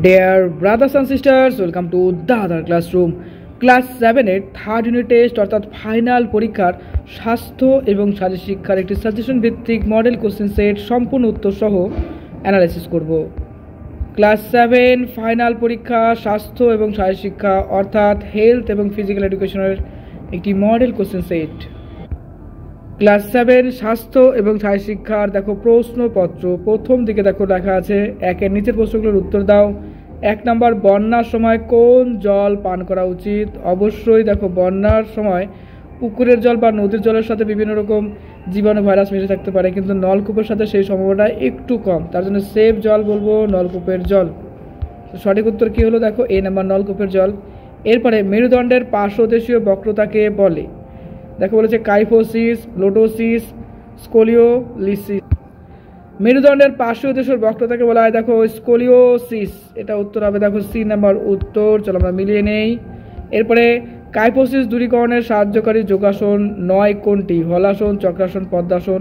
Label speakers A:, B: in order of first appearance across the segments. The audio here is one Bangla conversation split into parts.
A: Dear brothers and sisters, welcome to the other classroom. Class 7 এর থার্ড ইউনিট টেস্ট অর্থাৎ ফাইনাল পরীক্ষার স্বাস্থ্য এবং শারীরিক শিক্ষার একটি সাজেশন ভিত্তিক মডেল কোশ্চেন সেট সম্পূর্ণ উত্তর সহ অ্যানালাইসিস করব। ক্লাস 7 ফাইনাল পরীক্ষা স্বাস্থ্য এবং শারীরিক শিক্ষা অর্থাৎ হেলথ এবং ফিজিক্যাল এডুকেশনের একটি মডেল কোশ্চেন সেট। ক্লাস 7 স্বাস্থ্য এবং শারীরিক শিক্ষার দেখো প্রশ্নপত্র প্রথম দিকে দেখো লেখা আছে একের নিচের প্রশ্নগুলোর উত্তর দাও। 1 নম্বর, বন্যার সময় কোন জল পান করা উচিত? অবশ্যই দেখো বন্যার সময় পুকুরের জল বা নদীর জলের সাথে বিভিন্ন রকম জীবাণু ভাইরাস মিশে থাকতে পারে, কিন্তু নলকূপের সাথে সেই সম্ভাবনা একটু কম, তার জন্য সেফ জল বলবো নলকূপের জল। সঠিক উত্তর কি হলো? দেখো এ নাম্বার নলকূপের জল। এরপরে মেরুদণ্ডের পার্শ্বদেশীয় বক্রতাকে বলে, দেখো বলেছে কাইফোসিস, লোটোসিস, স্কোলিওলিসিস। মেরুদণ্ডের পার্শ্বদেশীয় বক্রতাকে বলা হয় দেখো স্কোলিওসিস, এটা উত্তর হবে দেখো সি নাম্বার উত্তর। চলো আমরা মিলিয়ে নেই। এরপরে কাইফোসিস দূরীকরণের সাহায্যকারী যোগাসন নয় কোনটি? হলাসন, চক্রাসন, পদ্মাসন।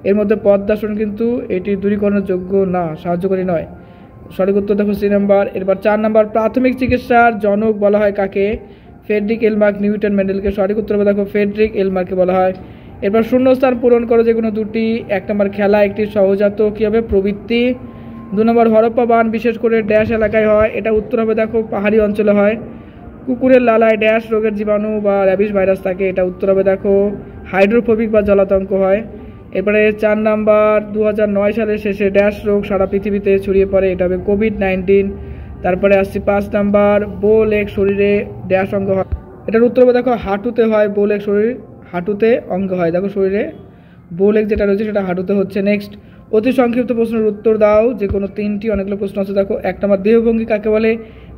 A: এর মধ্যে পদ্মাসন কিন্তু এটি দূরীকরণের যোগ্য না, সাহায্যকারী নয়। সঠিক উত্তর দেখো সি নাম্বার। এরপর 4 নাম্বার, প্রাথমিক চিকিৎসার জনক বলা হয় কাকে? ফ্রেডরিক এলমার্ক, নিউটন, মেন্ডেলকে। সঠিক উত্তর হবে দেখো ফ্রেডরিক এলমার্ককে বলা হয়। এরপর শূন্যস্থান পূরণ করো যে কোনো দুটি। 1 নম্বর, খেলা একটি সহজাত কী হবে? প্রবৃত্তি। 2 নম্বর, হরপ্পা বান বিশেষ করে ড্যাশ এলাকায় হয়, এটা উত্তর হবে দেখো পাহাড়ি অঞ্চলে হয়। কুকুরের লালায় ড্যাশ রোগের জীবাণু বা র্যাবিস ভাইরাস থাকে, এটা উত্তর হবে দেখো হাইড্রোফোবিক বা জলাতঙ্ক হয়। এরপরে 4 নাম্বার, 2009 সালের শেষে ড্যাশ রোগ সারা পৃথিবীতে ছড়িয়ে পড়ে, এটা হবে কোভিড-19। তারপরে আসছি 5 নাম্বার, বো লেগ শরীরে ড্যাশ অঙ্গ হয়, এটার উত্তর হবে দেখো হাঁটুতে হয়। বো লেগ শরীর হাঁটুতে অঙ্গ হয়, দেখো শরীরে বো লেগ যেটা রয়েছে সেটা হাঁটুতে হচ্ছে। নেক্সট, অতি সংক্ষিপ্ত প্রশ্নের উত্তর দাও যে কোনো 3টি, অনেকগুলো প্রশ্ন আছে দেখো। 1 নম্বর, দেহভঙ্গি কাকে বলে?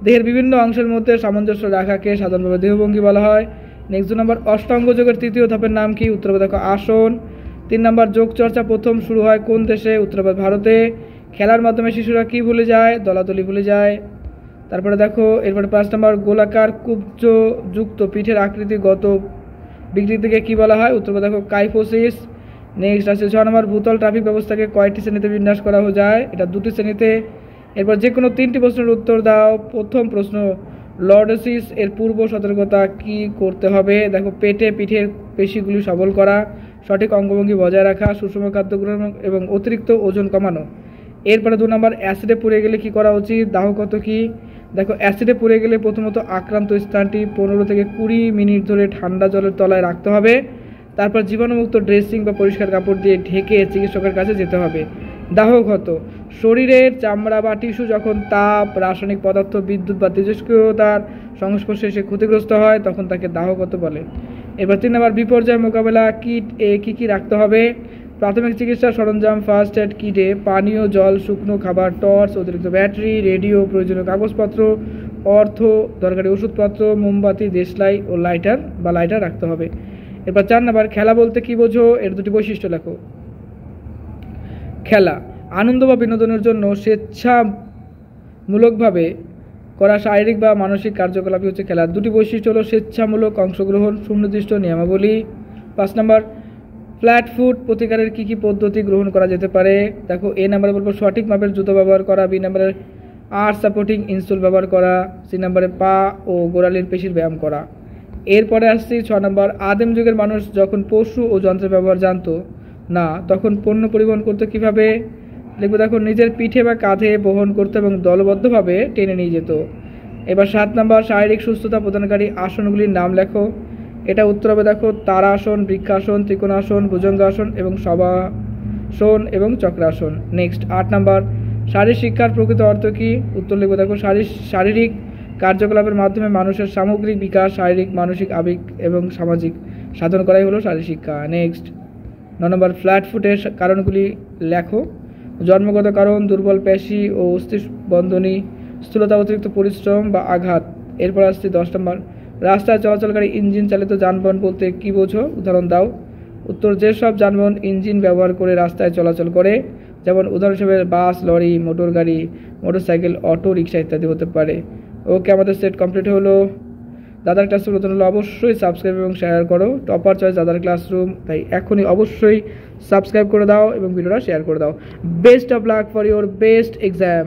A: দেহের বিভিন্ন অংশের মধ্যে সামঞ্জস্য রাখাকে সাধারণভাবে দেহভঙ্গি বলা হয়। নেক্সট 2 নম্বর, অষ্টাঙ্গ যোগের 3য় ধাপের নাম কি? উত্তর হবে দেখো আসন। 3 নম্বর, যোগ চর্চা প্রথম শুরু হয় কোন দেশে? উত্তর হবে ভারতে। খেলার মাধ্যমে শিশুরা কি ভুলে যায়? দলাদলি ভুলে যায়। তারপরে দেখো এরপরে 5 নম্বর, গোলাকার কুব্জ যুক্ত পিঠের আকৃতিগত বিকৃতিকে কি বলা হয়? উত্তর দেখো কাইফোসিস। নেক্সট আছে 6 নম্বর, ভূতল ট্রাফিক ব্যবস্থাকে কয়টি শ্রেণীতে বিন্যাস করা যায়? এটা 2টি শ্রেণীতে। এরপর যে কোনো 3টি প্রশ্নের উত্তর দাও। প্রথম প্রশ্ন, লর্ডোসিস এর পূর্ব সতর্কতা কি করতে হবে? দেখো পিঠের পেশিগুলি সবল করা, সঠিক অঙ্গভঙ্গি বজায় রাখা, সুষম খাদ্য গ্রহণ এবং অতিরিক্ত ওজন কমানো। এরপরে 2 নম্বর, অ্যাসিডে পুড়ে গেলে কি করা উচিত? দাহকত কি? দেখো অ্যাসিডে পুড়ে গেলে প্রথমত আক্রান্ত স্থানটি 15 থেকে 20 মিনিট ধরে ঠান্ডা জলের তলায় রাখতে হবে। তারপর জীবাণুমুক্ত ড্রেসিং বা পরিষ্কার কাপড় দিয়ে ঢেকে চিকিৎসকের কাছে যেতে হবে। দাহকত, শরীরের চামড়া বা টিস্যু যখন তাপ, রাসায়নিক পদার্থ, বিদ্যুৎ বা তেজস্ক্রিয়তার সংস্পর্শে এসে ক্ষতিগ্রস্ত হয় তখন তাকে দাহকত বলে। এবার 3 নম্বর, বিপর্যয় মোকাবেলা কিট এ কী রাখতে হবে? প্রাথমিক চিকিৎসার সরঞ্জাম, ফার্স্ট এড কিটে পানীয় জল, শুকনো খাবার, টর্চ, অতিরিক্ত ব্যাটারি, রেডিও, প্রয়োজনীয় কাগজপত্র, অর্থ, দরকারি ওষুধপত্র, মোমবাতি, দেশলাই ও লাইটার রাখতে হবে। এরপর 4 নম্বর, খেলা বলতে কি বোঝো? এর 2টি বৈশিষ্ট্য লেখো। খেলা আনন্দ বা বিনোদনের জন্য স্বেচ্ছামূলকভাবে করা শারীরিক বা মানসিক কার্যকলাপই হচ্ছে খেলা। 2টি বৈশিষ্ট্য হলো স্বেচ্ছামূলক অংশগ্রহণ, সুনির্দিষ্ট নিয়মাবলী। 5 নম্বর, ফ্ল্যাট ফুট প্রতিকারের কী কী পদ্ধতি গ্রহণ করা যেতে পারে? দেখো এ নাম্বারে বলবো সঠিক মাপের জুতো ব্যবহার করা, বি নাম্বারে আর সাপোর্টিং ইনসোল ব্যবহার করা, সি নাম্বারে পা ও গোড়ালির পেশির ব্যায়াম করা। এরপরে আসছি 6 নম্বর, আদিম যুগের মানুষ যখন পশু ও যন্ত্রের ব্যবহার জানতো না তখন পণ্য পরিবহন করতে কিভাবে? লিখবো দেখো নিজের পিঠে বা কাঁধে বহন করতে এবং দলবদ্ধভাবে টেনে নিয়ে যেত। এবার 7 নম্বর, শারীরিক সুস্থতা প্রদানকারী আসনগুলির নাম লেখো। এটা উত্তর হবে দেখো তারাসন, বৃক্ষাসন, ত্রিকোণাসন, ভুজঙ্গাসন এবং শবাসন এবং চক্রাসন। নেক্সট 8 নম্বর, শারীরিক শিক্ষার প্রকৃত অর্থ কী? উত্তর লিখবো দেখো শারীরিক কার্যকলাপের মাধ্যমে মানুষের সামগ্রিক বিকাশ, শারীরিক, মানসিক, আবেগ এবং সামাজিক সাধন করাই হলো শারীরিক শিক্ষা। নেক্সট 9 নম্বর, ফ্ল্যাট ফুটের কারণগুলি লেখো। জন্মগত কারণ, দুর্বল পেশি ও অস্থিবন্ধনী, স্থূলতা, অতিরিক্ত পরিশ্রম বা আঘাত। এরপর আসছে 10 নম্বর, রাস্তায় চলাচলকারী ইঞ্জিন চালিত যানবাহন বলতে কি বোঝো? উদাহরণ দাও। উত্তর, যেসব যানবাহন ইঞ্জিন ব্যবহার করে রাস্তায় চলাচল করে, যেমন উদাহরণ হিসেবে বাস, লরি, মোটর গাড়ি, মোটরসাইকেল, অটো, রিক্সা ইত্যাদি হতে পারে। ওকে, আমাদের সেট কমপ্লিট হলো। দাদার ক্লাসরুম নতুন হলে অবশ্যই সাবস্ক্রাইব এবং শেয়ার করো। টপার চয়েস দাদার ক্লাসরুম, তাই এখনই অবশ্যই সাবস্ক্রাইব করে দাও এবং ভিডিওটা শেয়ার করে দাও। Best of luck for your best exam.